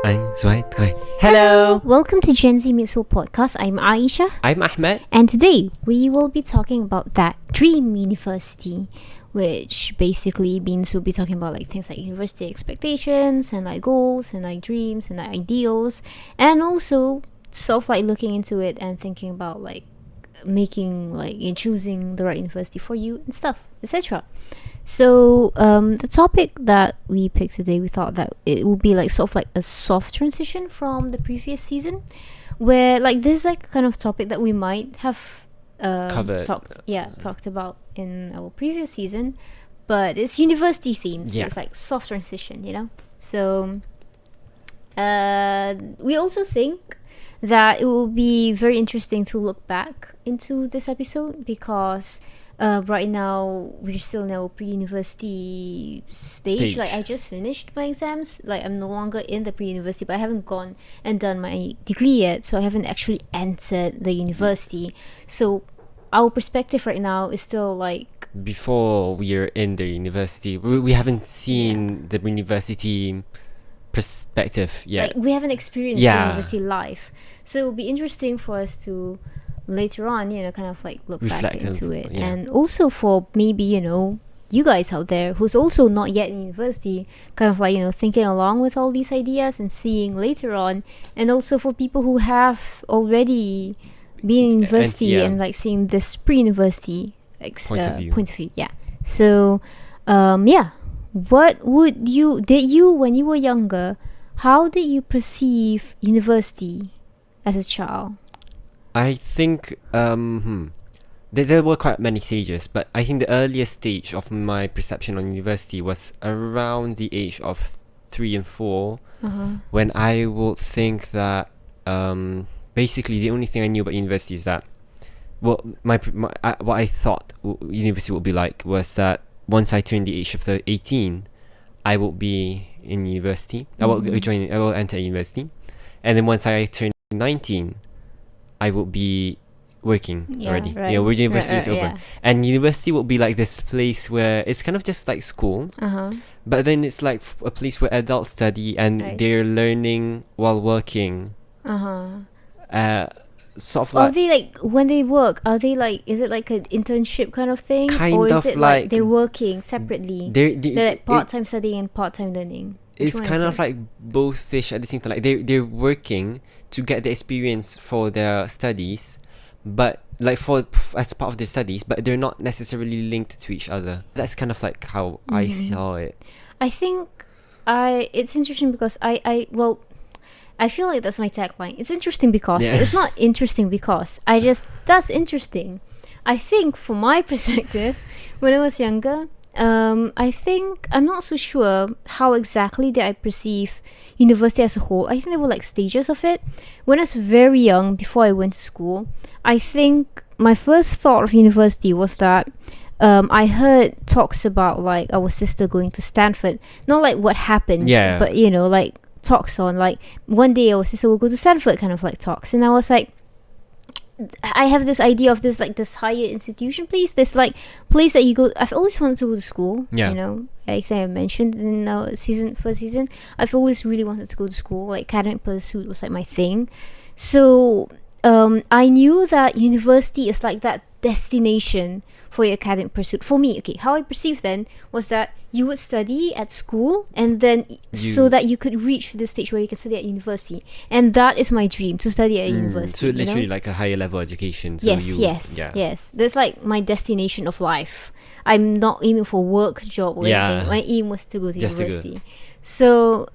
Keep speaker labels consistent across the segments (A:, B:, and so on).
A: 1, 2, 3. Hello!
B: Welcome to Gen Z Mid-Soul Podcast. I'm Aeshah.
A: I'm Ahmad.
B: And today, we will be talking about that dream university, which basically means we'll be talking about like things like university expectations and like goals and like dreams and like ideals, and also sort of like looking into it and thinking about like making like choosing the right university for you and stuff, etc. So the topic that we picked today, we thought that it would be like sort of like a soft transition from the previous season, where like this is like kind of topic that we might have talked about in our previous season, but it's university themed, so it's like soft transition, you know. So we also think that it will be very interesting to look back into this episode because right now we're still in our pre-university stage. Like I just finished my exams. Like I'm no longer in the pre-university, but I haven't gone and done my degree yet, so I haven't actually entered the university. So our perspective right now is still like
A: before we're in the university. We haven't seen the university perspective yet.
B: Like we haven't experienced the university life. So it'll be interesting for us to later on, you know, kind of like look back into it. And also for maybe, you know, you guys out there who's also not yet in university, kind of like, you know, thinking along with all these ideas and seeing later on. And also for people who have already been in university and like seeing this pre-university point of view. So what did you when you were younger, how did you perceive university as a child?
A: I think there were quite many stages, but I think the earliest stage of my perception on university was around the age of 3 and 4, when I would think that basically the only thing I knew about university is that, well, what I thought university would be like was that once I turned the age of 18, I will be in university. I will enter university, and then once I turn 19, I will be working already.
B: Right.
A: You know, university is over. And university will be like this place where it's kind of just like school, but then it's like a place where adults study and they're learning while working. Sort of like,
B: are they like, when they work, are they like, is it like an internship kind of thing? Or is it like they're working separately? They're like part-time studying and part-time learning?
A: It's kind of like both-ish at the same time. Like they're working to get the experience for their studies, but like as part of their studies, but they're not necessarily linked to each other. That's kind of like how I saw it.
B: I think it's interesting because I feel like that's my tagline. It's interesting because it's not interesting because that's interesting. I think from my perspective, when I was younger, I think I'm not so sure how exactly did I perceive university as a whole. I think there were like stages of it. When I was very young, before I went to school, I think my first thought of university was that I heard talks about like our sister going to Stanford. Not like what happened, but you know, like talks on like one day our sister will go to Stanford, kind of like talks. And I was like, I have this idea of this like this higher institution place, this like place that you go. I've always wanted to go to school, you know, I think I mentioned in our first season, I've always really wanted to go to school. Like academic pursuit was like my thing. So I knew that university is like that destination for your academic pursuit. For me, how I perceived then was that you would study at school and then so that you could reach the stage where you can study at university. And that is my dream, to study at university.
A: So literally like a higher level education. So
B: yes. That's like my destination of life. I'm not aiming for work, job or anything. My aim was to go to university. So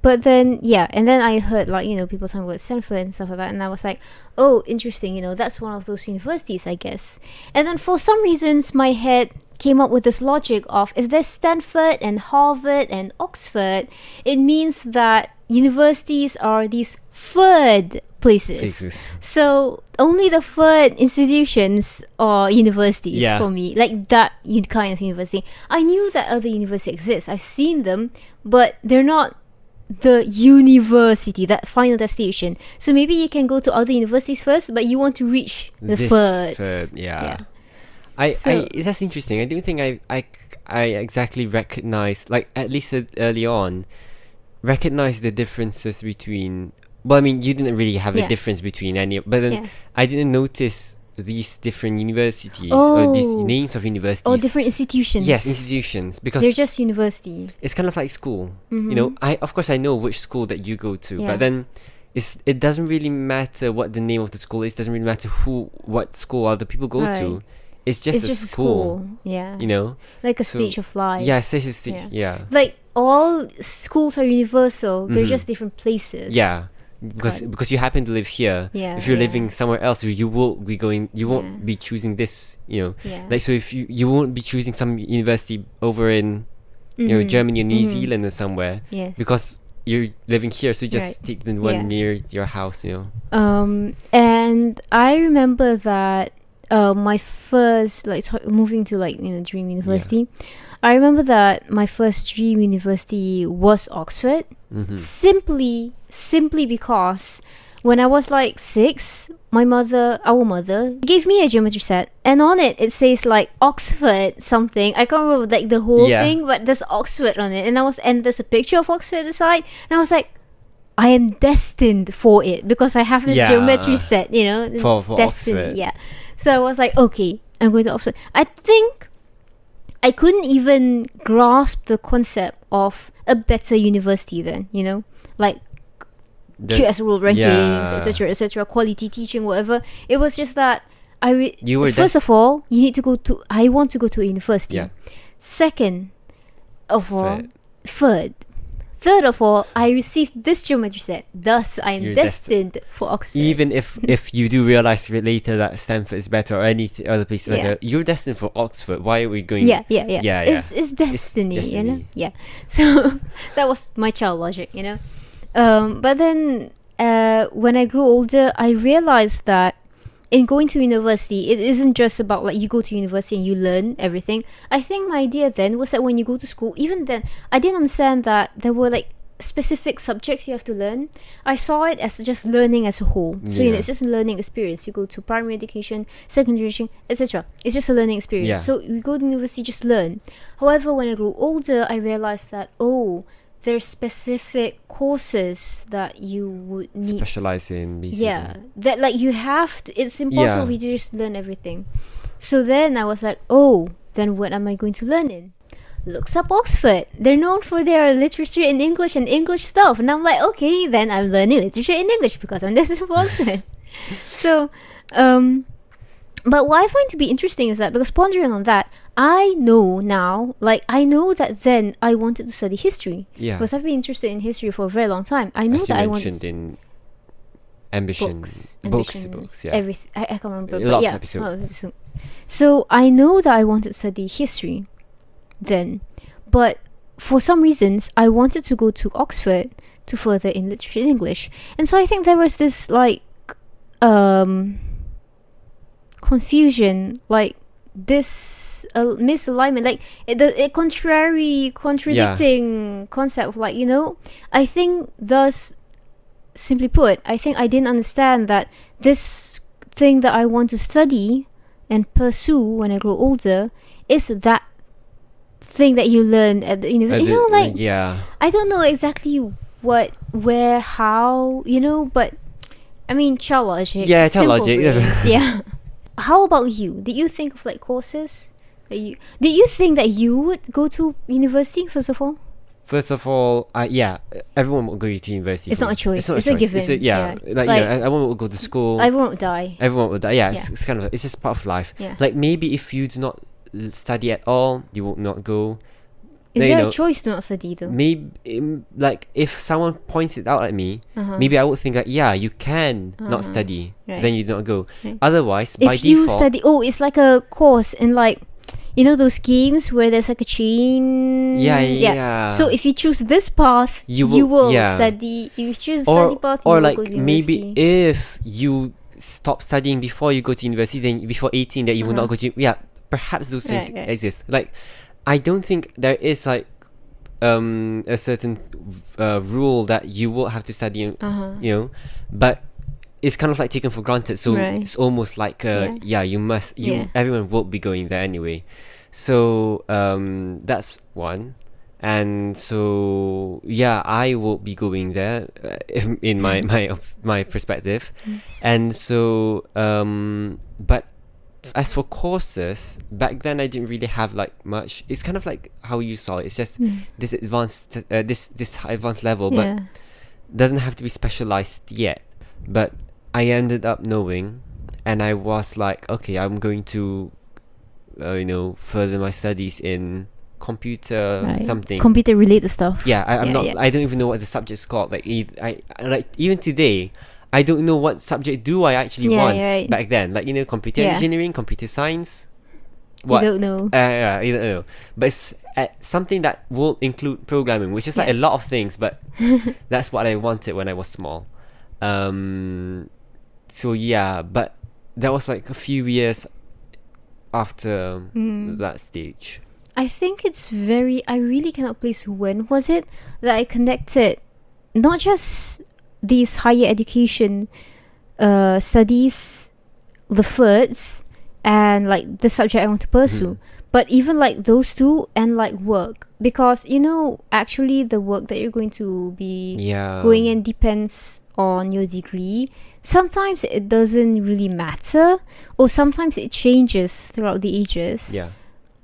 B: but then and then I heard like, you know, people talking about Stanford and stuff like that, and I was like, oh, interesting, you know, that's one of those universities, I guess. And then for some reasons my head came up with this logic of, if there's Stanford and Harvard and Oxford, it means that universities are these third places. So only the third institutions are universities for me, like that kind of university. I knew that other universities exist, I've seen them, but they're not the university, that final destination. So maybe you can go to other universities first, but you want to reach the third.
A: That's interesting. I don't think I exactly recognized, like at least early on, recognize the differences between. Well, I mean, you didn't really have a
B: Yeah.
A: difference between any, but then
B: Yeah.
A: I didn't notice these different universities or these
B: Oh.
A: names of universities.
B: Or different institutions.
A: Yes, institutions, because
B: They're just university.
A: it's kind of like school.
B: Mhm.
A: You know, I of course I know which school that you go to,
B: Yeah.
A: but then it doesn't really matter what the name of the school is. Doesn't really matter what school other people go
B: Right.
A: to. It's just
B: It's
A: a
B: just
A: school.
B: Yeah.
A: You know,
B: Like a
A: So,
B: stage of life.
A: yeah, such a stage. Yeah,
B: Like all schools are universal. They're
A: Mhm.
B: just different places.
A: yeah. Because
B: Got it.
A: because you happen to live here.
B: Yeah.
A: If you're
B: yeah.
A: living somewhere else, you will be going. You won't
B: Yeah.
A: be choosing this. You know,
B: Yeah.
A: like so if you won't be choosing some university over in you know
B: Mhm.
A: Germany or New
B: Mhm.
A: Zealand or somewhere
B: Yes.
A: because you're living here, so you just
B: Right.
A: take the one
B: Yeah.
A: near your house. You know.
B: And I remember that my first moving to dream university. I remember that my first dream university was Oxford.
A: Mm-hmm.
B: Simply because when I was like 6, our mother gave me a geometry set, and on it says like Oxford something. I can't remember like the whole
A: Yeah.
B: thing, but there's Oxford on it, and there's a picture of Oxford at the side, and I was like, I am destined for it because I have this
A: Yeah.
B: geometry set, you know,
A: For
B: it's destiny.
A: Oxford.
B: Yeah. So I was like, okay, I'm going to Oxford. I think I couldn't even grasp the concept of a better university then, you know, like QS rule rankings,
A: Yeah.
B: etc., quality teaching, whatever. It was just that
A: You were
B: first of all, you need to go to. I want to go to a university.
A: Yeah.
B: Second of all, third of all, I received this geometry set. Thus, I am
A: You're
B: destined for Oxford.
A: Even if you do realize later that Stanford is better or any other place is
B: Yeah.
A: better, you're destined for Oxford. Why are we going?
B: Yeah.
A: Yeah.
B: It's destiny, you know.
A: destiny.
B: Yeah. So that was my child logic, you know. But then when I grew older, I realized that in going to university, it isn't just about like you go to university and you learn everything. I think my idea then was that when you go to school, even then, I didn't understand that there were like specific subjects you have to learn. I saw it as just learning as a whole. So you know,
A: Yeah.
B: it's just a learning experience. You go to primary education, secondary education, etc. It's just a learning experience.
A: Yeah.
B: So you go to university, just learn. However, when I grew older, I realized that there's specific courses that you would need.
A: Specialize in basically.
B: Yeah, that like you have to. It's impossible
A: Yeah.
B: for you to just learn everything. So then I was like, then what am I going to learn in? Looks up Oxford. They're known for their literature in English and English stuff, and I'm like, okay, then I'm learning literature in English because I'm destined for Oxford. So, but what I find to be interesting is that because pondering on that, I know now, I know that then I wanted to study history
A: Yeah.
B: because I've been interested in history for a very long time. I know
A: As
B: that
A: you
B: I wanted
A: mentioned in ambition books. Yeah.
B: everything. I can't remember.
A: A
B: But
A: lot of
B: yeah,
A: episodes.
B: a lot of episodes. So I know that I wanted to study history then, but for some reasons I wanted to go to Oxford to further in literature in English, and so I think there was this confusion, like this misalignment, like contradicting concept of like, you know, I think thus, simply put, I think I didn't understand that this thing that I want to study and pursue when I grow older is that thing that you learn at the university. You know, like
A: yeah.
B: I don't know exactly what, where, how, you know, but I mean, child logic.
A: Yeah, child
B: simple
A: logic.
B: brains, yeah. How about you? Did you think of like courses that did you think that you would go to university first of all?
A: First of all, yeah, everyone will go to university.
B: It's not a choice.
A: It's
B: It's a given.
A: Yeah,
B: Yeah.
A: like you know, everyone will go to school.
B: Everyone would die.
A: Everyone will die. Yeah,
B: Yeah.
A: it's kind of it's just part of life.
B: Yeah.
A: Like maybe if you do not study at all, you will not go.
B: Is
A: Then,
B: there
A: you
B: a
A: know,
B: choice to not study though?
A: Maybe like if someone points it out at me,
B: Uh-huh.
A: maybe I would think that yeah, you can not
B: Uh-huh.
A: study.
B: Right.
A: Then you do not go.
B: Right.
A: Otherwise, by
B: If you
A: default,
B: study, it's like a course in like, you know, those games where there's like a chain.
A: yeah.
B: So if you choose this path,
A: You
B: you
A: will-
B: will
A: yeah.
B: study. If you choose study path, you
A: or
B: will
A: like
B: go to
A: maybe
B: university.
A: if you stop studying before you go to university, then before 18, that you will not go to. Yeah, perhaps those things
B: Right.
A: exist. Like, I don't think there is like a certain rule that you will have to study.
B: Uh-huh.
A: You know, but it's kind of like taken for granted. So
B: Right.
A: it's almost like you must.
B: Yeah.
A: Everyone will be going there anyway. So that's one. And so I will be going there in my perspective.
B: Yes.
A: And so but as for courses, back then I didn't really have like much. It's kind of like how you saw it. It's just this advanced this high advanced level, but doesn't have to be specialized yet. But I ended up knowing, and I was like, okay, I'm going to further my studies in computer something,
B: computer related stuff.
A: I'm not. I don't even know what the subject's called. Like even today, I don't know what subject do I actually want back then. Like computer engineering, computer science. What?
B: You don't know.
A: You don't know. But it's something that will include programming, which is like a lot of things. But that's what I wanted when I was small. So but that was like a few years after that stage.
B: I think I really cannot place when was it that I connected not just these higher education studies, the FERDs, and like the subject I want to pursue, but even like those two and like work, because actually the work that you're going to be going in depends on your degree. Sometimes it doesn't really matter, or sometimes it changes throughout the ages.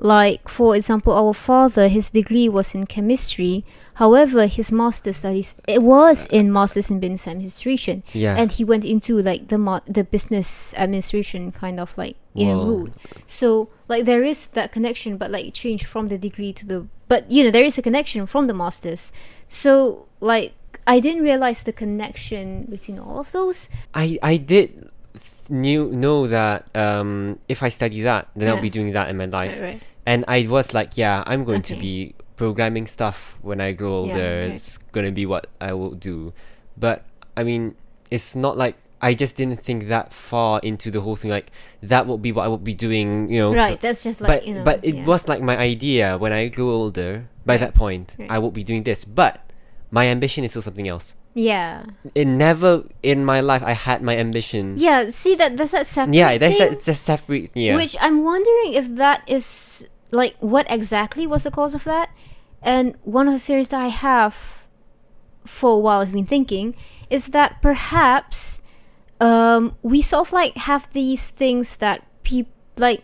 B: Like, for example, our father, his degree was in chemistry. However, his master's studies, it was in master's in business administration. And he went into like the business administration kind of like route. So like there is that connection, but like it changed from the degree to the, but there is a connection from the master's. So like I didn't realize the connection between all of those.
A: I did know that if I study that, then I'll be doing that in my life.
B: Right.
A: And I was like, I'm going to be programming stuff when I grow older. It's gonna be what I will do. But I mean, it's not like I just didn't think that far into the whole thing. Like that will be what I will be doing.
B: Right. That's just like
A: But it was like my idea when I grew older. By that point, I will be doing this. But my ambition is still something else. It never in my life I had my ambition.
B: See that's that separate.
A: That's a separate.
B: Which I'm wondering if that is like what exactly was the cause of that. And one of the theories that I have for a while I've been thinking is that perhaps we sort of like have these things that people like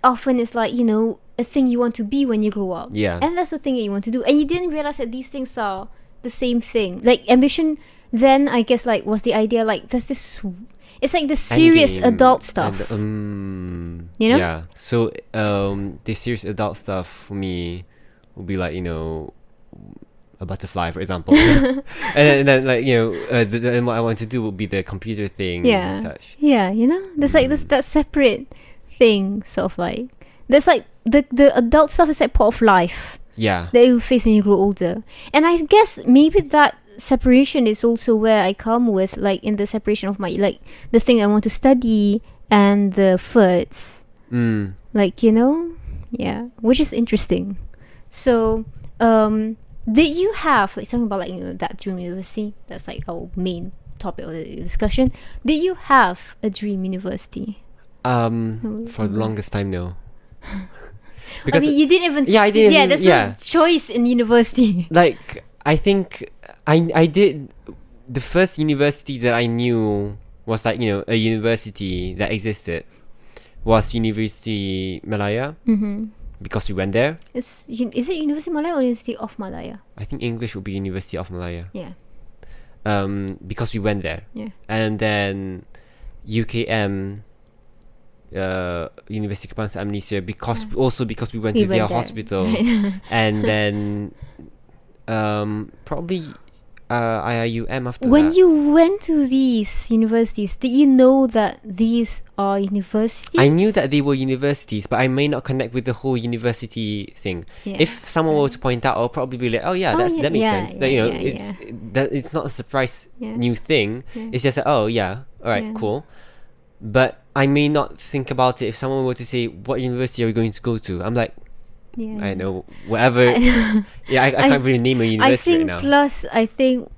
B: often it's like a thing you want to be when you grow up. And that's the thing that you want to do. And you didn't realize that these things are the same thing. Like ambition then I guess like was the idea like there's this, it's like the serious adult stuff.
A: So the serious adult stuff for me would be like a butterfly, for example. and then like then what I want to do would be the computer thing and such.
B: There's like that separate thing, sort of like there's like the adult stuff is like part of life that you'll face when you grow older. And I guess maybe that separation is also where I come with like in the separation of my like the thing I want to study and the FERDs. Like which is interesting. So did you have like talking about like that dream university, that's like our main topic of the discussion, did you have a dream university?
A: For the longest time, no.
B: Because I mean, you didn't even there's no choice in university.
A: Like I think I did the first university that I knew was like a university that existed was University Malaya. Because we went there.
B: Is it University Malaya or University of Malaya?
A: I think English would be University of Malaya. Because we went there. And then UKM, University Kebangsaan Malaysia, because we went to their hospital. And then probably IIUM after
B: when
A: that.
B: you went to these universities, did you know that these are universities?
A: I knew that they were universities, but I may not connect with the whole university thing. If someone were to point out, I'll probably be like, that makes sense. That it's not a surprise new thing. It's just like, alright, cool. But I may not think about it if someone were to say, what university are we going to go to? I'm like, I know, whatever. I can't really name a university right now.
B: Plus, I think,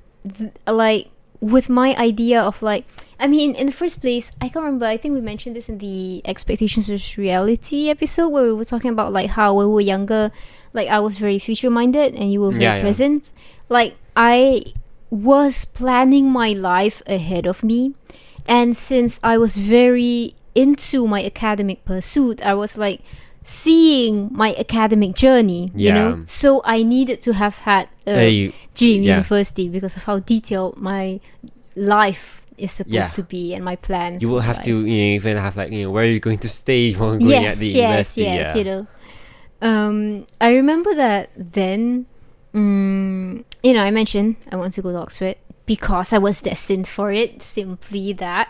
B: like, with my idea of, like, I mean, in the first place, I can't remember, I think we mentioned this in the Expectations versus Reality episode where we were talking about, like, how when we were younger, like I was very future minded and you were very
A: Yeah.
B: present. Like I was planning my life ahead of me, and since I was very into my academic pursuit, I was like seeing my academic journey, you know.
A: Yeah.
B: So I needed to have had a
A: Hey,
B: dream
A: yeah.
B: university because of how detailed my life is supposed
A: Yeah.
B: to be and my plans.
A: you will
B: for
A: have
B: life.
A: to even have like where are you going to stay while going at
B: Yes,
A: the
B: yes,
A: university.
B: yes.
A: Yeah.
B: You know, I remember that then. You know, I mentioned I want to go to Oxford because I was destined for it. Simply that.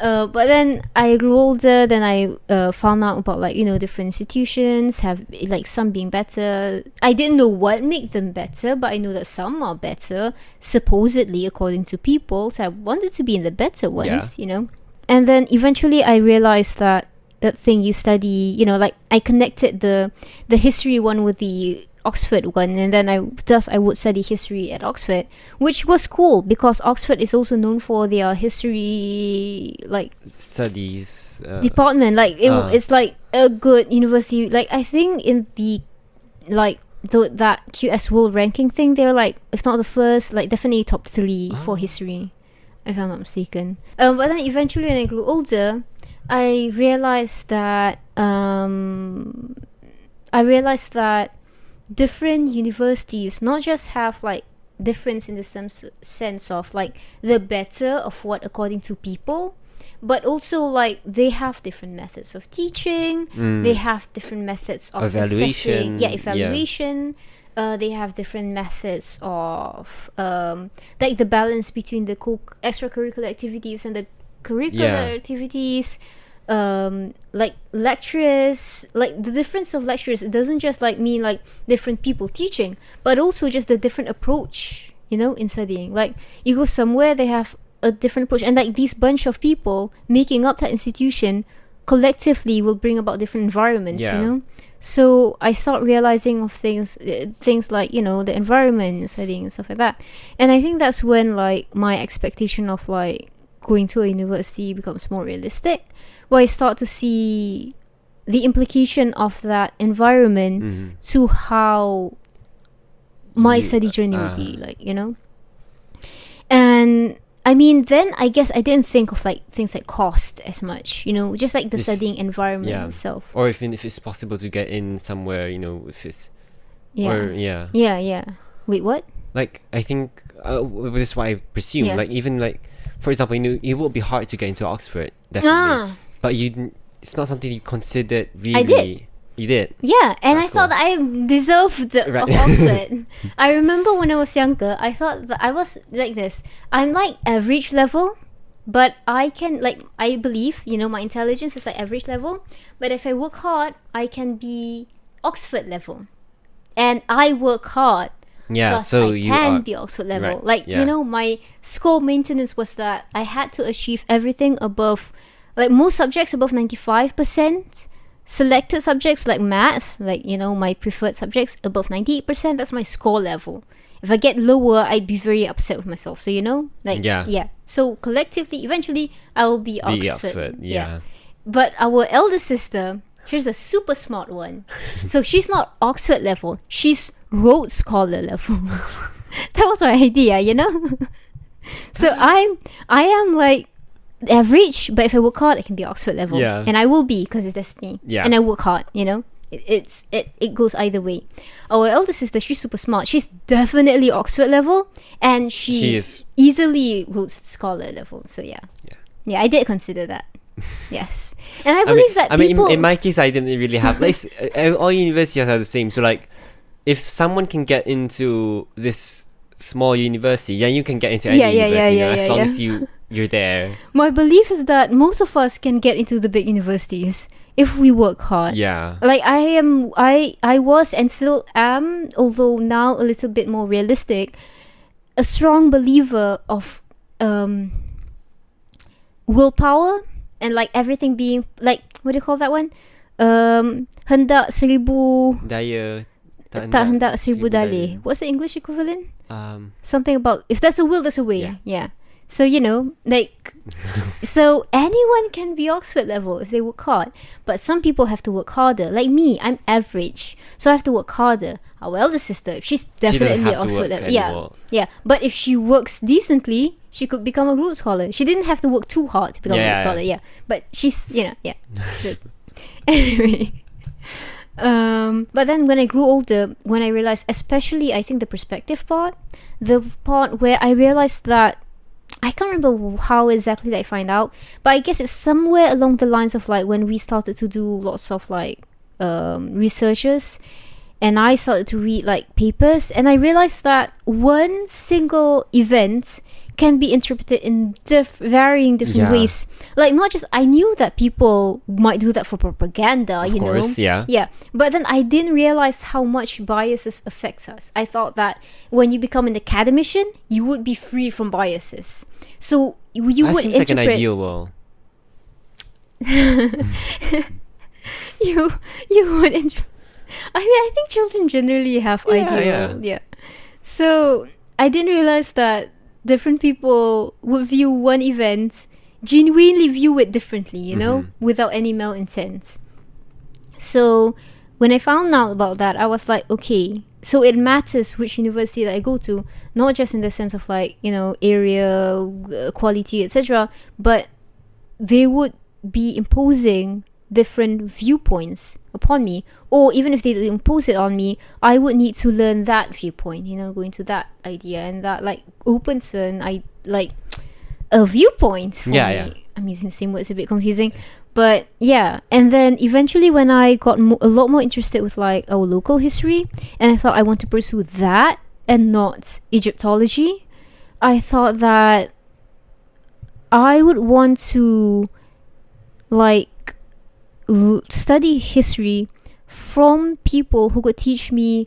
B: But then I grew older. Then I found out about like, you know, different institutions have like some being better. I didn't know what makes them better, but I know that some are better supposedly according to people. So I wanted to be in the better ones, you know. And then eventually I realized that thing you study, you know, like I connected the history one with the Oxford one, and then I would study history at Oxford, which was cool because Oxford is also known for their history like
A: Studies.
B: department. Like it's like a good university. Like I think in the like that QS World ranking thing, they're like if not the first, like definitely top 3 for history, if I'm not mistaken. But then eventually when I grew older, I realized that different universities not just have like difference in the sense of like the better of what according to people, but also like they have different methods of teaching, they have different methods of
A: Evaluation.
B: assessing evaluation. They have different methods of like the balance between the extracurricular activities and the curricular activities. Like lecturers, like the difference of lecturers, it doesn't just like mean like different people teaching, but also just the different approach, you know, in studying. Like you go somewhere, they have a different approach, and like these bunch of people making up that institution collectively will bring about different environments, you know. So I start realizing of things like, you know, the environment studying and stuff like that. And I think that's when like my expectation of like going to a university becomes more realistic, where I start to see the implication of that environment to how my study journey would be, like, you know. And I mean, then I guess I didn't think of like things like cost as much, you know, just like the studying environment itself.
A: Or even if it's possible to get in somewhere, you know, if it's
B: Wait, what?
A: Like I think this is what I presume. Like even like for example, you know, it will be hard to get into Oxford, definitely. But it's not something you considered really.
B: I did.
A: You did?
B: Yeah, and
A: That's
B: I thought that I deserved of Oxford. I remember when I was younger, I thought that I was like this. I'm like average level, but I can like, I believe, you know, my intelligence is like average level. But if I work hard, I can be Oxford level. And I work hard.
A: Yeah, so
B: I can be Oxford level.
A: Right,
B: like, you know, my score maintenance was that I had to achieve everything above, like most subjects above 95%. Selected subjects like math, like, you know, my preferred subjects above 98%. That's my score level. If I get lower, I'd be very upset with myself. So, you know, like, so collectively, eventually, I will be Oxford. But our elder sister, she's a super smart one. So she's not Oxford level. She's Rhodes Scholar level. That was my idea, you know. So I am like average, but if I work hard, I can be Oxford level. And I will be, because it's destiny. And I work hard, you know. It goes either way. Our elder sister, she's super smart. She's definitely Oxford level, and she is easily Rhodes Scholar level. So yeah, I did consider that. Yes, and I believe that people.
A: In my case, I didn't really have like all universities are the same. So like, if someone can get into this small university, you can get into any university. As long as you're there.
B: My belief is that most of us can get into the big universities if we work hard. Like I was and still am, although now a little bit more realistic, a strong believer of willpower and like everything being like, what do you call that one? Hendak seribu
A: daya,
B: tak hendak seribu dalih. What's the English equivalent? Something about if there's a will, there's a way. Yeah. So, so anyone can be Oxford level if they work hard. But some people have to work harder. Like me, I'm average. So I have to work harder. Our elder sister, she's definitely Oxford level. Yeah. But if she works decently, she could become a Rhodes Scholar. She didn't have to work too hard to become a Rhodes Scholar. Yeah. But she's, So, anyway. But then when I grew older, when I realized, especially I think the perspective part, the part where I realized that I can't remember how exactly I find out, but I guess it's somewhere along the lines of like when we started to do lots of like researches, and I started to read like papers, and I realized that one single event can be interpreted in varying different ways. Like, not just, I knew that people might do that for propaganda,
A: of course,
B: yeah, but then I didn't realize how much biases affects us. I thought that when you become an academician, you would be free from biases, so you
A: that
B: would
A: seems like an ideal world.
B: you would I mean, I think children generally have ideal. Yeah. So I didn't realize that different people would view one event, genuinely view it differently, without any malintent. So when I found out about that, I was like, okay, so it matters which university that I go to, not just in the sense of like, area, quality, etc., but they would be imposing different viewpoints upon me, or even if they impose it on me, I would need to learn that viewpoint, go into that idea, and that like opens a viewpoint for me. I'm using the same words, a bit confusing, but yeah. And then eventually when I got a lot more interested with like our local history, and I thought I want to pursue that and not Egyptology, I thought that I would want to like study history from people who could teach me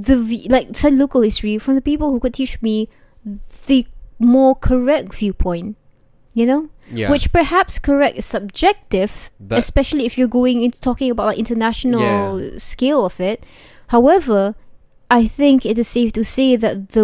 B: study local history from the people who could teach me the more correct viewpoint, which perhaps correct is subjective, but especially if you're going into talking about like international scale of it. However, I think it is safe to say that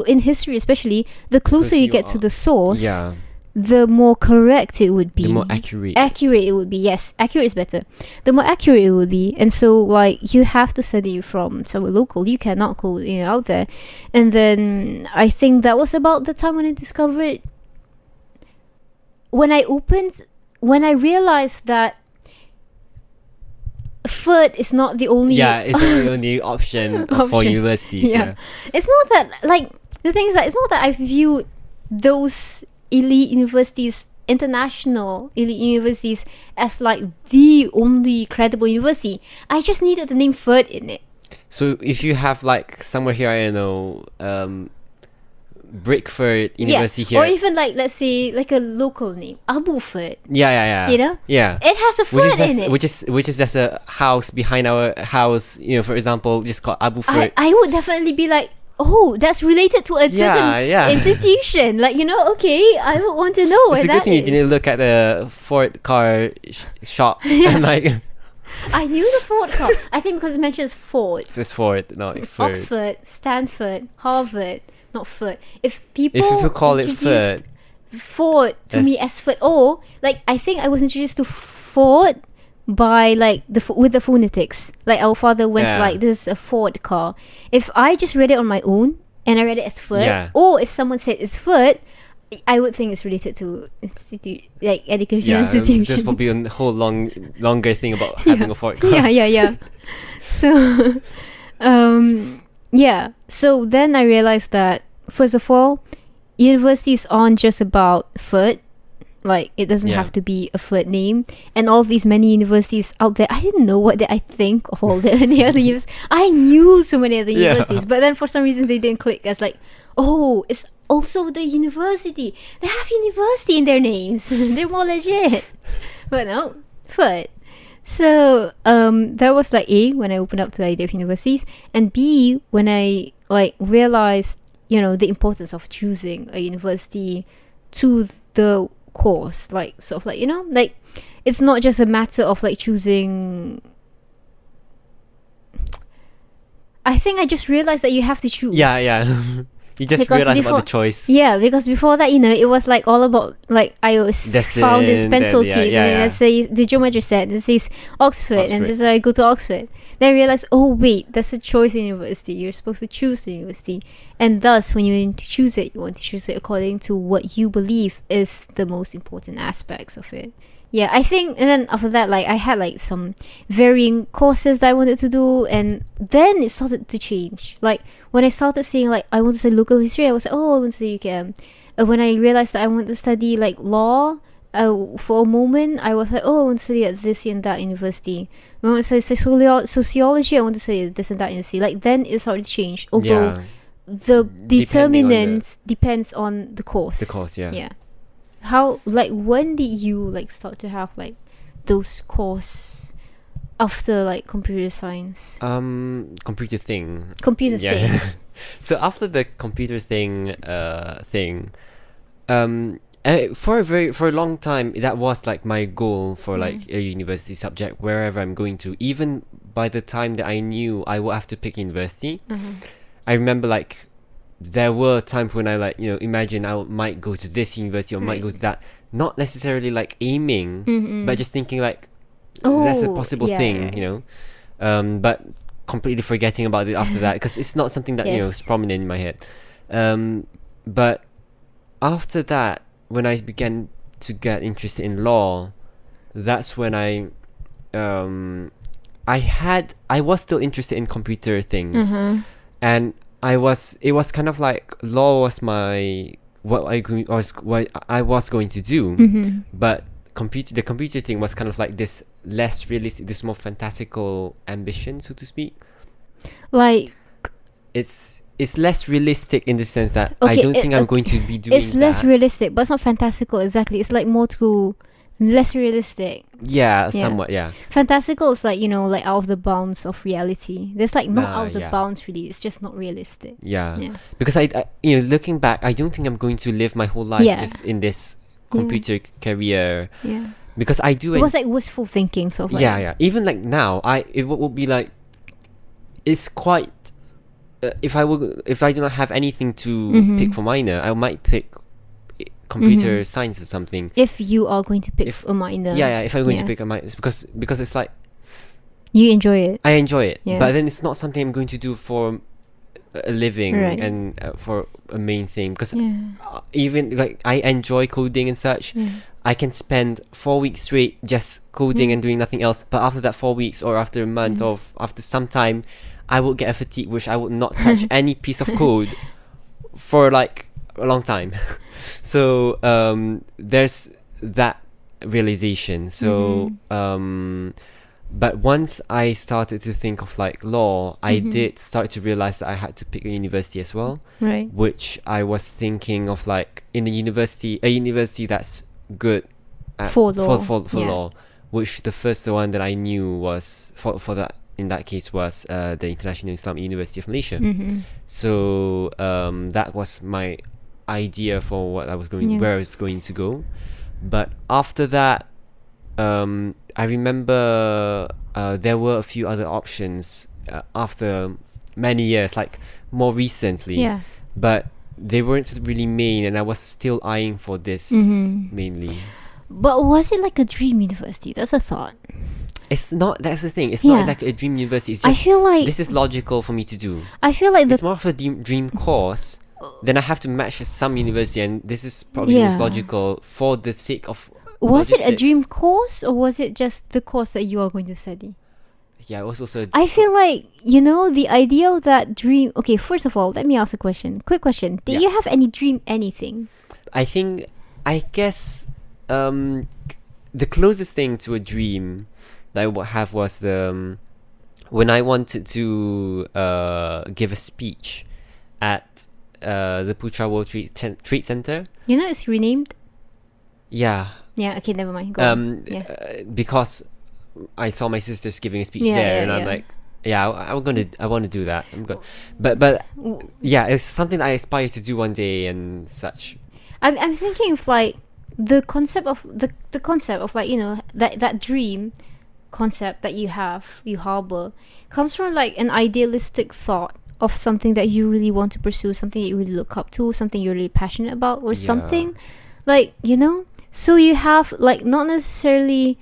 B: in history especially, the closer you get to the source, the more correct it would be. The
A: more accurate.
B: Accurate it would be, yes. Accurate is better. The more accurate it would be. And so, like, you have to study from somewhere local. You cannot go out there. And then, I think that was about the time when I discovered... When I realized that Furt is not the only...
A: Yeah, it's not the only option for universities. Yeah.
B: It's not that, like... The thing is that it's not that I viewed those... elite universities, international elite universities, as like the only credible university. I just needed the name Furt in it.
A: So if you have like somewhere here, I don't know, Brickford University here,
B: or even like, let's say like a local name, Abuford.
A: Yeah.
B: It has a Furt in it,
A: which is just a house behind our house. For example, just called Abuford.
B: I would definitely be like, oh, that's related to a certain institution. Like, okay, I would want to know where that is. It's a good thing you didn't
A: look at the Ford car shop and like...
B: I knew the Ford car. I think because it mentions Ford.
A: It's Ford, not Oxford.
B: Oxford, Stanford, Harvard, not Ford. If people
A: call it
B: Ford to me as Ford, or like I think I was introduced to Ford by like with the phonetics. Like our father went like, this is a Ford car. If I just read it on my own and I read it as Ford, or if someone said it's Ford, I would think it's related to educational institutions.
A: There's probably a whole longer thing about having a Ford car.
B: Yeah. So so then I realized that first of all, universities aren't just about Ford. Like, it doesn't have to be a Furt name. And all of these many universities out there, I didn't know what I think of all the many other universities. I knew so many other universities, but then for some reason they didn't click as like, oh, it's also the university. They have university in their names. They're more legit. But no, Furt. So that was like A, when I opened up to the idea of universities, and B, when I like realized, the importance of choosing a university to the course, like sort of like, like it's not just a matter of like choosing. I think I just realized that you have to choose.
A: Yeah. You just
B: Because
A: realized about
B: before-
A: the choice.
B: Yeah, because before that, it was like all about like I was found this
A: Destined,
B: pencil
A: and yeah,
B: case,
A: yeah,
B: and
A: yeah.
B: it says the geometry set, it says Oxford, and
A: Oxford.
B: this is why I go to Oxford. Then I realized, oh wait, that's a choice in university. You're supposed to choose the university, and thus when you want to choose it, you want to choose it according to what you believe is the most important aspects of it. Yeah, I think, and then after that, like I had like some varying courses that I wanted to do, and then it started to change. Like when I started seeing like I want to study local history, I was like, oh, I want to study UKM. When I realized that I want to study like law, for a moment I was like, oh, I want to study at this and that university. When I want to study sociology, I want to study at this and that university. Like then it started to change. Although
A: Yeah.
B: the
A: Depending on
B: determinant depends on the course.
A: The course, yeah.
B: Yeah. How, like, when did you like start to have like those course after like computer science,
A: Computer thing.
B: computer thing?
A: So after the computer thing, for a long time, that was like my goal for like a university subject wherever I'm going to. Even by the time that I knew I would have to pick university, I remember like there were times when I like imagine I might go to this university or might go to that. Not necessarily like aiming, but just thinking like that's a possible thing, but completely forgetting about it after that because it's not something that is prominent in my head. But after that, when I began to get interested in law, that's when I was still interested in computer things, and it was kind of like law was what I was going to do, but the computer thing was kind of like this less realistic, this more fantastical ambition, so to speak.
B: Like
A: it's less realistic in the sense that I don't think I'm going to be doing
B: it's less
A: that.
B: realistic, but it's not fantastical exactly. It's like more to less realistic.
A: Yeah, somewhat, yeah.
B: Fantastical is like, like out of the bounds of reality. There's like not out of the
A: yeah.
B: bounds really. It's just not realistic.
A: Yeah.
B: Yeah.
A: Because I looking back, I don't think I'm going to live my whole life just in this computer career.
B: Yeah.
A: Because I do.
B: It was like wistful thinking, sort of like.
A: Yeah. Even like now, it would be like, it's quite. If I do not have anything to pick for minor, I might pick computer science or something.
B: If you are going to pick a minor.
A: Yeah. If I'm going to pick a minor, it's because it's like
B: you enjoy it.
A: I enjoy it,
B: Yeah.
A: but then it's not something I'm going to do for a living and for a main thing. Because even like I enjoy coding and such. I can spend 4 weeks straight just coding and doing nothing else. But after that 4 weeks or after a month or after some time, I would get a fatigue which I would not touch any piece of code for like a long time. So there's that realization. So but once I started to think of like law, I did start to realize that I had to pick a university as well.
B: Right.
A: Which I was thinking of like in a university that's good
B: For law.
A: For law. Which the first one that I knew was for that in that case was the International Islamic University of Malaysia. So that was my idea for what I was where I was going to go. But after that, I remember there were a few other options after many years, like more recently.
B: Yeah.
A: But they weren't really main, and I was still eyeing for this mainly.
B: But was it like a dream university? That's a thought.
A: It's not. That's the thing. It's not like a dream university. It's just.
B: I feel like
A: this is logical for me to do.
B: I feel like
A: it's more of a dream course. Then I have to match some university, and this is probably most logical for the sake of.
B: Was it a
A: logistics.
B: dream course, or was it just the course that you are going to study?
A: Yeah, it was also.
B: I feel like, the idea of that dream. Okay, first of all, let me ask a question. Quick question. Did you have any dream anything?
A: I guess the closest thing to a dream that I would have was when I wanted to give a speech at the Putra World Trade Center.
B: It's renamed?
A: Yeah.
B: Yeah, okay, never mind. Go on.
A: Because I saw my sisters giving a speech
B: Yeah,
A: there,
B: yeah,
A: and I'm
B: yeah.
A: like, I want to do that. But yeah, it's something I aspire to do one day and such.
B: I'm thinking of like the concept of the concept of like that dream concept that you harbor comes from like an idealistic thought of something that you really want to pursue, something that you really look up to, something you're really passionate about, or something like, so you have like, not necessarily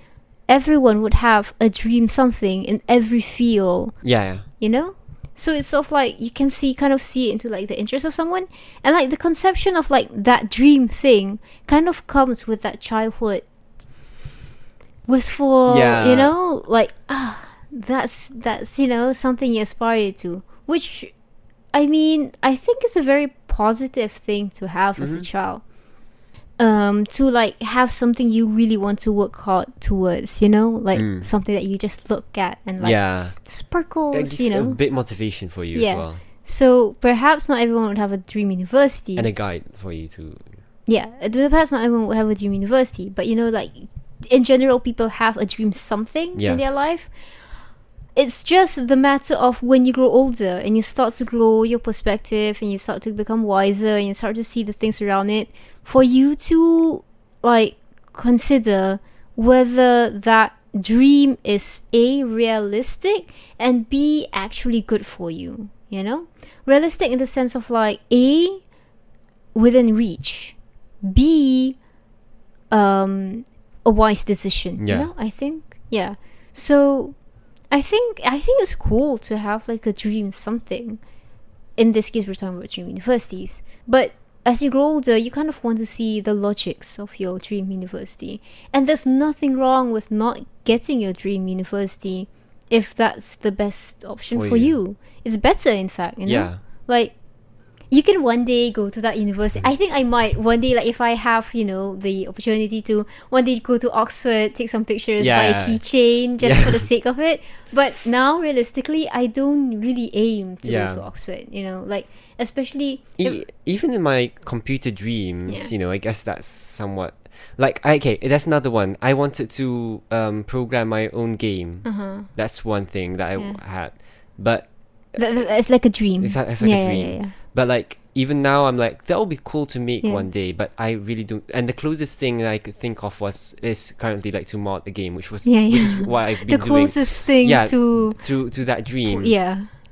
B: everyone would have a dream something in every field, so it's sort of like you can kind of see it into like the interest of someone, and like the conception of like that dream thing kind of comes with that childhood wistful, like that's something you aspire to, which I mean I think is a very positive thing to have as a child, to like have something you really want to work hard towards, like something that you just look at and like sparkles,
A: a bit motivation for you as well.
B: So perhaps not everyone would have a dream university
A: and a guide for you to
B: perhaps not everyone would have a dream university, but like in general people have a dream something in their life. It's just the matter of when you grow older and you start to grow your perspective and you start to become wiser and you start to see the things around it, for you to like consider whether that dream is A, realistic, and B, actually good for you, realistic in the sense of like A, within reach, B, a wise decision, I think. So I think it's cool to have like a dream something. In this case, we're talking about dream universities. But as you grow older, you kind of want to see the logics of your dream university. And there's nothing wrong with not getting your dream university if that's the best option for you. It's better, in fact, Like, you can one day go to that university. I think I might one day, like if I have, the opportunity to one day go to Oxford, take some pictures, buy a keychain just for the sake of it. But now, realistically, I don't really aim to go to Oxford, like, especially...
A: Even in my computer dreams, I guess that's somewhat... Like, that's another one. I wanted to program my own game. That's one thing that I had. But...
B: It's like a dream.
A: It's like a dream. Yeah. But like even now I'm like, that would be cool to make one day, but I really don't. And the closest thing that I could think of is currently like to mod a game, which is what I've been doing.
B: The closest thing
A: to that dream.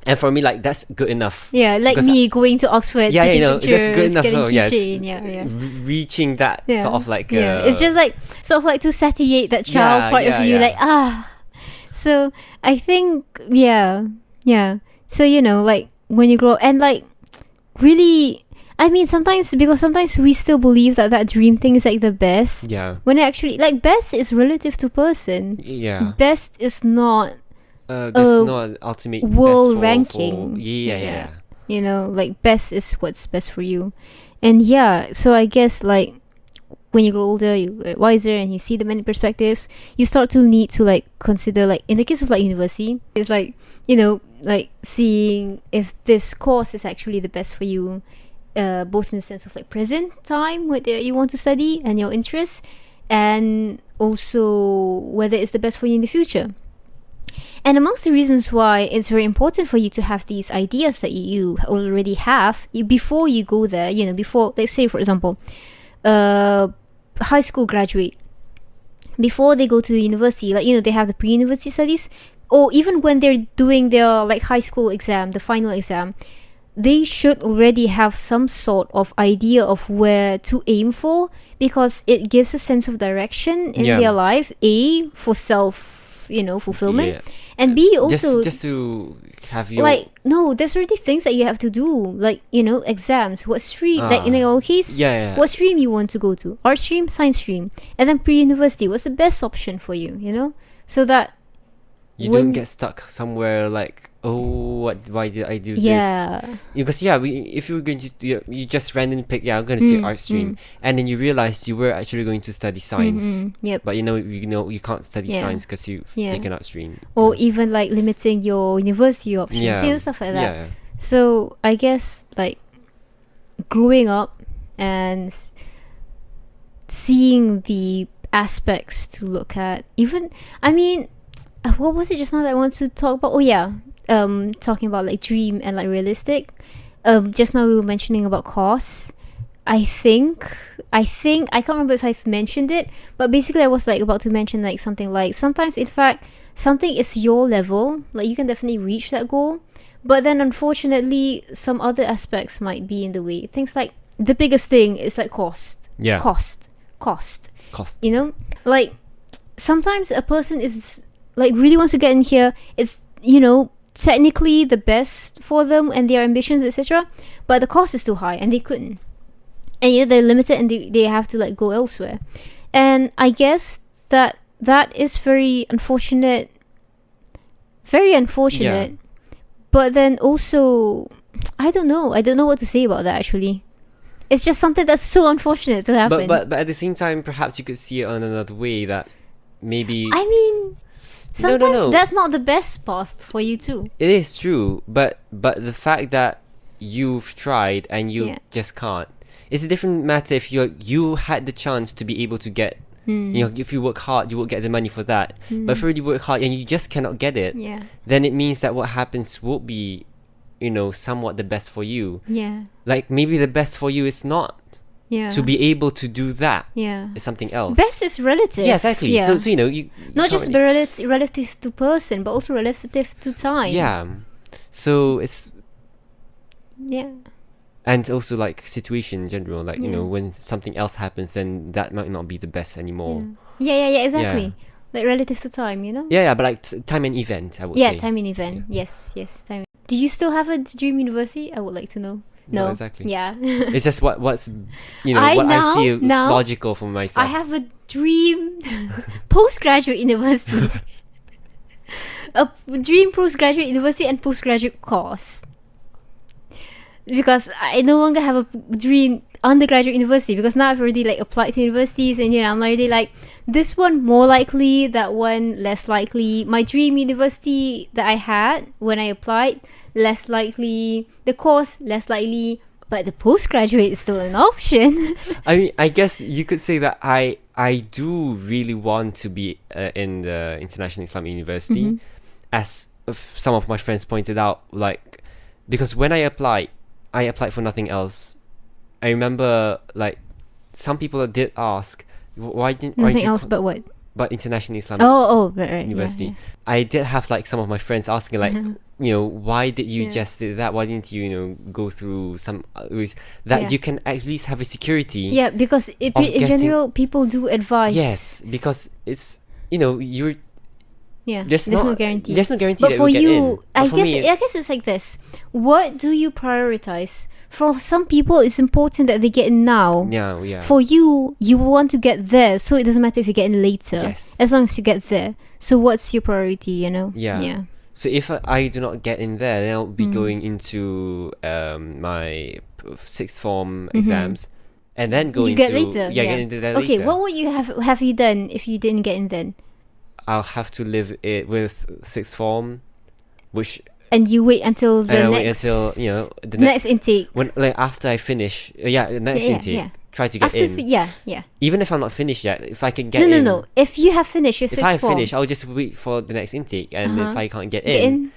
A: And for me, like, that's good enough.
B: Like me going to Oxford, taking pictures,
A: that's good enough.
B: Getting keychain,
A: reaching that sort of like
B: it's just like sort of like to satiate that child part of you, like So I think so like when you grow, and like really, I mean sometimes we still believe that dream thing is like the best, when it actually, like, best is relative to person. Best is not
A: not ultimate
B: world
A: best
B: ranking. Like best is what's best for you. And so I guess like when you grow older, you get wiser and you see the many perspectives, you start to need to like consider, like in the case of like university, it's like like seeing if this course is actually the best for you, both in the sense of like present time what you want to study and your interests, and also whether it's the best for you in the future. And amongst the reasons why it's very important for you to have these ideas that you already have before you go there, before, let's say for example, high school graduate, before they go to university, like they have the pre-university studies, or even when they're doing their like high school exam, the final exam, they should already have some sort of idea of where to aim for, because it gives a sense of direction in their life, A, for self fulfillment, and B, also
A: just to have your,
B: like, no, there's already things that you have to do, like exams, what stream, like in our case, what stream you want to go to, art stream, science stream, and then pre-university, what's the best option for you, so that
A: you don't get stuck somewhere like, why did I do this? Because if you were going to you just randomly pick, I'm going to take art stream, and then you realize you were actually going to study science, but you can't study science because you've taken art stream,
B: or even like limiting your university options, stuff like that. So I guess like growing up and seeing the aspects to look at, even, I mean, what was it just now that I want to talk about? Talking about like dream and like realistic. Just now we were mentioning about costs. I think I can't remember if I've mentioned it, but basically I was like about to mention like something like, sometimes in fact something is your level, like you can definitely reach that goal, But then, unfortunately, some other aspects might be in the way. Things like the biggest thing is like cost.
A: Yeah.
B: Cost.
A: Cost.
B: You know, like sometimes a person is like really wants to get in here. It's, you know, technically the best for them and their ambitions, etc. But the cost is too high and they couldn't. And you know, they're limited and they have to like go elsewhere. And I guess that is very unfortunate. Very unfortunate.
A: Yeah.
B: But then also, I don't know what to say about that actually. It's just something that's so unfortunate to happen.
A: But at the same time, perhaps you could see it on another way that maybe...
B: I mean, sometimes
A: No.
B: that's not the best path for you too.
A: It is true, but the fact that you've tried and you just can't. It's a different matter if you had the chance to be able to get... You know, if you work hard, you will get the money for that. But if you really work hard and you just cannot get it, then it means that what happens will be, you know, somewhat the best for you.
B: Yeah.
A: Like maybe the best for you is not to be able to do that.
B: Yeah.
A: It's something else.
B: Best is relative.
A: Yeah, exactly.
B: Yeah.
A: So you know, you
B: not just relative to person, but also relative to time.
A: Yeah. So it's...
B: Yeah.
A: And also like situation in general, like you know, when something else happens, then that might not be the best anymore.
B: Yeah, exactly. Like relative to time, you know.
A: Yeah, but like time and event, I would say.
B: Yeah, time and event. Yeah. Yes, time. Do you still have a dream university? I would like to know. No,
A: exactly.
B: Yeah.
A: It's just what's you know I see is logical for myself.
B: I have a dream postgraduate university. A dream postgraduate university and postgraduate course. Because I no longer have a dream undergraduate university, because now I've already like applied to universities, and you know I'm already like, this one more likely, that one less likely. My dream university that I had when I applied, less likely. The course, less likely. But the postgraduate is still an option.
A: I mean, I guess you could say that I do really want to be in the International Islamic University, as some of my friends pointed out, like, because when I applied for nothing else. I remember, like, some people did ask, why didn't...
B: Nothing else but what?
A: But International Islamic
B: right,
A: University.
B: Yeah.
A: I did have, like, some of my friends asking, like, you know, why did you just do that? Why didn't you, you know, go through some ways that you can at least have a security?
B: Yeah, because in general, people do advise.
A: Yes, because it's, you know, you're...
B: Yeah, there's no guarantee.
A: There's no guarantee
B: but
A: that
B: for
A: you'll
B: you,
A: get in.
B: I guess it's like this. What do you prioritize? For some people, it's important that they get in now.
A: Yeah.
B: For you, you want to get there, so it doesn't matter if you get in later.
A: Yes.
B: As long as you get there. So what's your priority, you know?
A: Yeah. So if I do not get in there, then I'll be going into my sixth form exams. And then go
B: get later.
A: Yeah, get into that later.
B: Okay, what would you have you done if you didn't get in then?
A: I'll have to live it with sixth form, which...
B: And you wait until the next intake.
A: When, like, after I finish, next intake. Yeah. Try to get in.
B: Yeah.
A: Even if I'm not finished yet, if I can get in.
B: No. If you have finished your sixth form.
A: If I finish, I'll just wait for the next intake. And if I can't get in,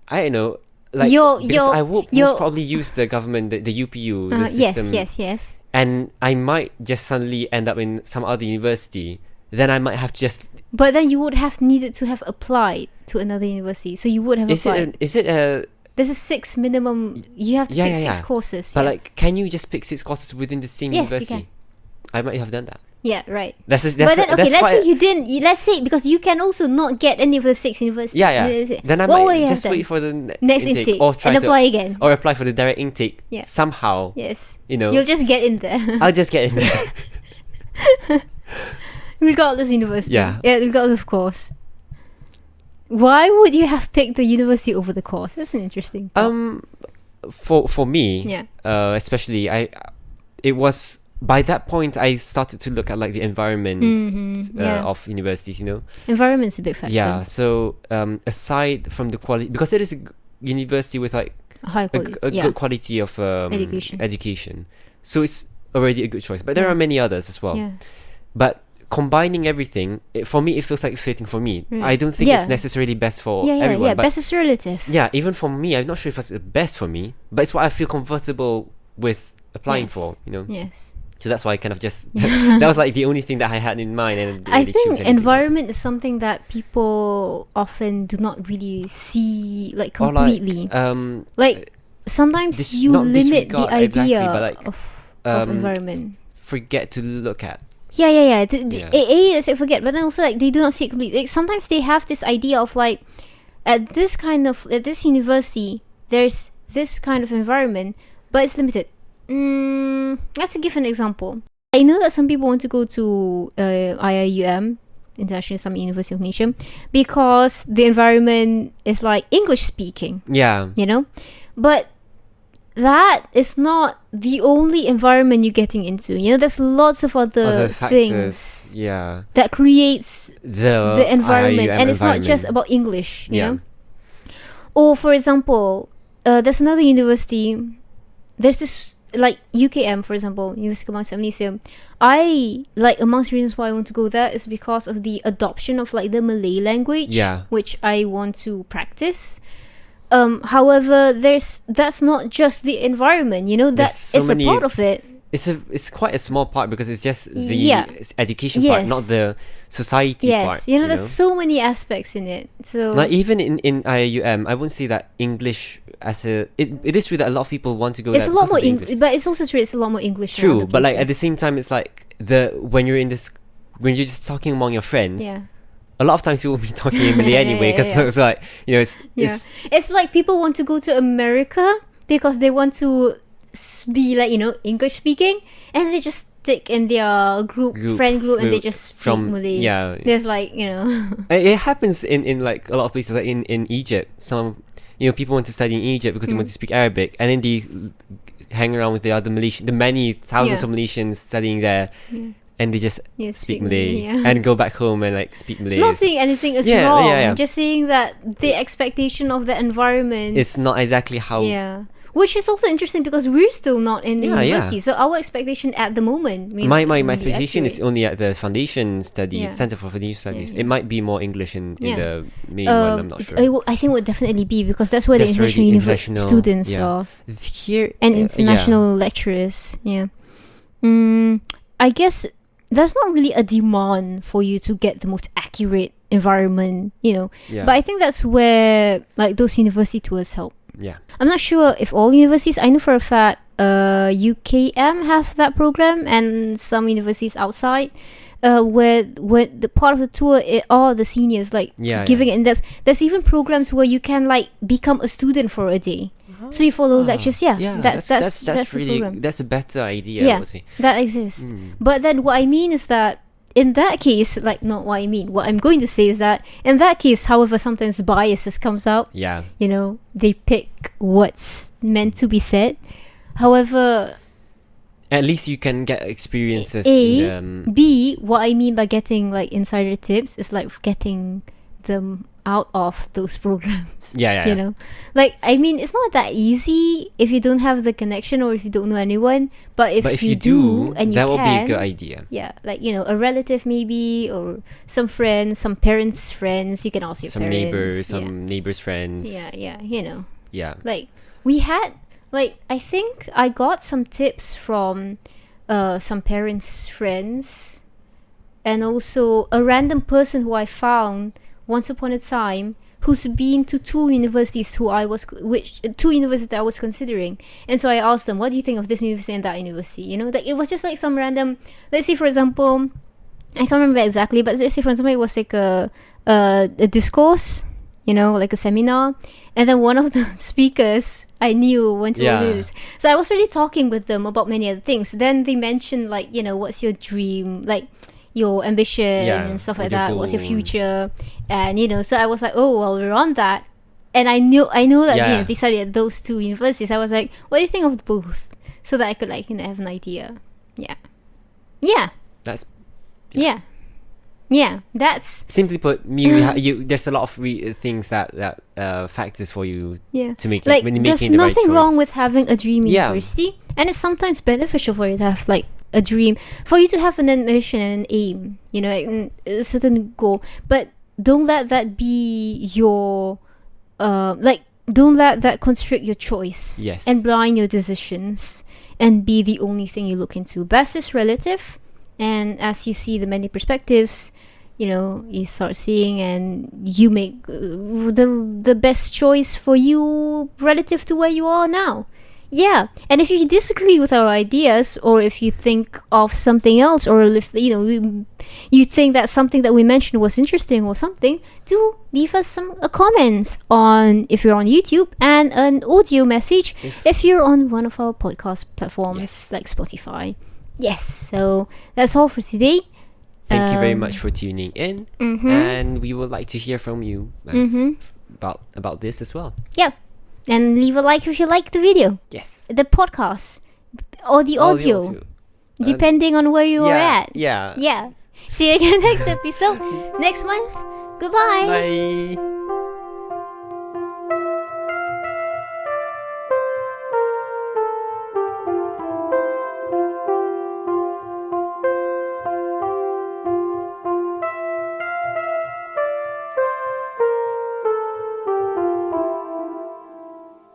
A: I don't know. Like, because I will most probably use the government, the UPU, the system.
B: Yes.
A: And I might just suddenly end up in some other university. Then I might have to just...
B: But then you would have needed to have applied to another university. So you would have applied.
A: Is it a...
B: There's a 6 minimum... You have to pick 6 courses.
A: But like, can you just pick 6 courses within the same university?
B: Yes, you can.
A: I might have done that.
B: Yeah, right.
A: But then,
B: let's say you didn't. Let's say, because you can also not get any of the 6 universities.
A: Yeah. Then I might just wait for the next intake. Or try
B: and apply again.
A: Or apply for the direct intake.
B: Yeah.
A: Somehow.
B: Yes.
A: You know.
B: You'll just get in there.
A: I'll just get in there.
B: Regardless university.
A: Yeah.
B: Regardless of course. Why would you have picked the university over the course? That's an interesting thought.
A: For me, especially, it was by that point I started to look at like the environment of universities. You know,
B: environment's a big factor.
A: Yeah. So aside from the quality, because it is a university with like
B: high quality,
A: a good quality of education, so it's already a good choice. But there are many others as well.
B: Yeah.
A: But combining everything, for me, it feels like fitting for me. Right. I don't think it's necessarily best for everyone.
B: But best is relative.
A: Yeah, even for me, I'm not sure if it's the best for me, but it's what I feel comfortable with applying for, you know?
B: Yes.
A: So that's why I kind of just that was like the only thing that I had in mind, and I didn't really choose
B: think
A: anything
B: environment
A: else.
B: is something that people often do not really see like
A: Or
B: completely. Like sometimes you
A: not
B: limit the
A: disregard
B: idea
A: exactly, but like
B: of environment.
A: forget to look at.
B: Yeah.
A: Yeah.
B: Is forget, but then also like they do not see it completely. Like sometimes they have this idea of like at this university there's this kind of environment, but it's limited. Let's give an example. I know that some people want to go to IIUM, International Islamic University of Malaysia, because the environment is like English speaking,
A: Yeah.
B: you know, but that is not the only environment you're getting into. You know, there's lots of other things
A: Yeah.
B: that creates
A: The
B: environment,
A: IIUM
B: and it's not just
A: environment.
B: about English, you
A: Yeah.
B: know. Or for example, there's another university. There's this like UKM, for example, University of Malaysia. I like amongst reasons why I want to go there is because of the adoption of like the Malay language,
A: Yeah.
B: which I want to practice. However, that's not just the environment, you know, that
A: There's so
B: is
A: many-
B: a part of it.
A: It's quite a small part because it's just the
B: Yeah.
A: education part,
B: Yes.
A: not the society part.
B: Yes, you know, there's so many aspects in it. So
A: Like even in IIUM, I wouldn't say that English as it is true that a lot of people want to go
B: it's
A: there
B: a lot
A: because
B: more
A: of the English.
B: but it's also true it's a lot more English than
A: True,
B: other
A: but like at the
B: places.
A: same time, it's like when you're just talking among your friends.
B: Yeah.
A: A lot of times you will be talking in Malay
B: Yeah,
A: anyway, because
B: yeah.
A: it's like, you know,
B: Yeah.
A: it's
B: It's like people want to go to America because they want to be like, you know, English speaking, and they just stick in their friend group, and they just speak
A: from
B: Malay.
A: yeah.
B: There's like, you know.
A: It happens in like a lot of places, like in Egypt. Some, you know, people want to study in Egypt because they want to speak Arabic, and then they hang around with the other Malaysian, the many thousands
B: Yeah.
A: of Malaysians studying there, and they just
B: Yeah,
A: speak Malay
B: yeah.
A: and go back home and like speak Malay.
B: Not saying anything is
A: Yeah,
B: wrong.
A: yeah.
B: Just saying that the expectation of the environment.
A: It's not exactly how.
B: Yeah. Which is also interesting because we're still not in the
A: Yeah,
B: university.
A: yeah.
B: So our expectation at the moment. may
A: My
B: not be
A: specialization is
B: accurate.
A: only at the foundation studies,
B: Yeah.
A: Center for Foundation Studies.
B: Yeah.
A: It might be more English in
B: Yeah.
A: the main one. I'm not sure.
B: I think it would definitely be because that's where
A: That's
B: the
A: where the
B: international
A: international-
B: students
A: yeah.
B: are.
A: Here
B: And
A: yeah.
B: international lecturers. Yeah. I guess there's not really a demand for you to get the most accurate environment, you know.
A: Yeah.
B: But I think that's where like those university tours help.
A: Yeah.
B: I'm not sure if all universities. I know for a fact UKM have that program, and some universities outside where the part of the tour are the seniors like
A: Yeah,
B: giving
A: yeah.
B: it in depth. There's even programs where you can like become a student for a day. So you follow lectures. Yeah, that's the
A: really
B: program.
A: that's a better idea.
B: Yeah.
A: I would say.
B: That exists.
A: Mm.
B: But then what I mean is that in that case, like not what I mean, what I'm going to say is that in that case, however, sometimes biases comes out.
A: Yeah.
B: You know, they pick what's meant to be said. However,
A: At least you can get experiences.
B: A,
A: in
B: B, what I mean by getting like insider tips is like getting them out of those programs.
A: yeah.
B: You know, like I mean, it's not that easy if you don't have the connection or if you don't know anyone. But if you do and you
A: that
B: can,
A: will be a good idea.
B: yeah, like you know, a relative maybe or some friends, some parents' friends. You can ask your
A: Some
B: parents.
A: neighbors,
B: yeah.
A: some neighbors' friends.
B: Yeah, you know,
A: Yeah.
B: like we had, like I think I got some tips from some parents' friends, and also a random person who I found once upon a time who's been to two universities two universities that I was considering. And so I asked them, what do you think of this university and that university? You know, like it was just like some random, let's say for example, I can't remember exactly, but let's say for example it was like a discourse, you know, like a seminar, and then one of the speakers I knew went to all this. So I was really talking with them about many other things. Then they mentioned like, you know, what's your dream, like your ambition and stuff like that, what's your future, and you know, so I was like, oh well, we're on that, and I know that you know, they studied at those two universities. I was like, what do you think of both, so that I could like, you know, have an idea.
A: That's
B: that's
A: simply put. You there's a lot of things that factors for you to make
B: like
A: when you're
B: there's
A: making the right
B: nothing
A: choice.
B: wrong with having a dream university, and it's sometimes beneficial for you to have like a dream, for you to have an ambition and an aim, you know, like, a certain goal, but don't let that be your don't let that constrict your choice
A: Yes.
B: and blind your decisions. and be the only thing you look into. Best is relative, and as you see the many perspectives, you start seeing and you make the best choice for you relative to where you are now. Yeah, and if you disagree with our ideas, or if you think of something else, or if you think that something that we mentioned was interesting or something, do leave us a comment on, if you're on YouTube, and an audio message if you're on one of our podcast platforms like Spotify. Yes, so that's all for today.
A: Thank you very much for tuning in, and we would like to hear from you about this as well.
B: Yeah. And leave a like if you like the video.
A: Yes.
B: The podcast. Or the audio. Depending on where you are at.
A: Yeah.
B: Yeah. See you again next episode. Next month. Goodbye.
A: Bye.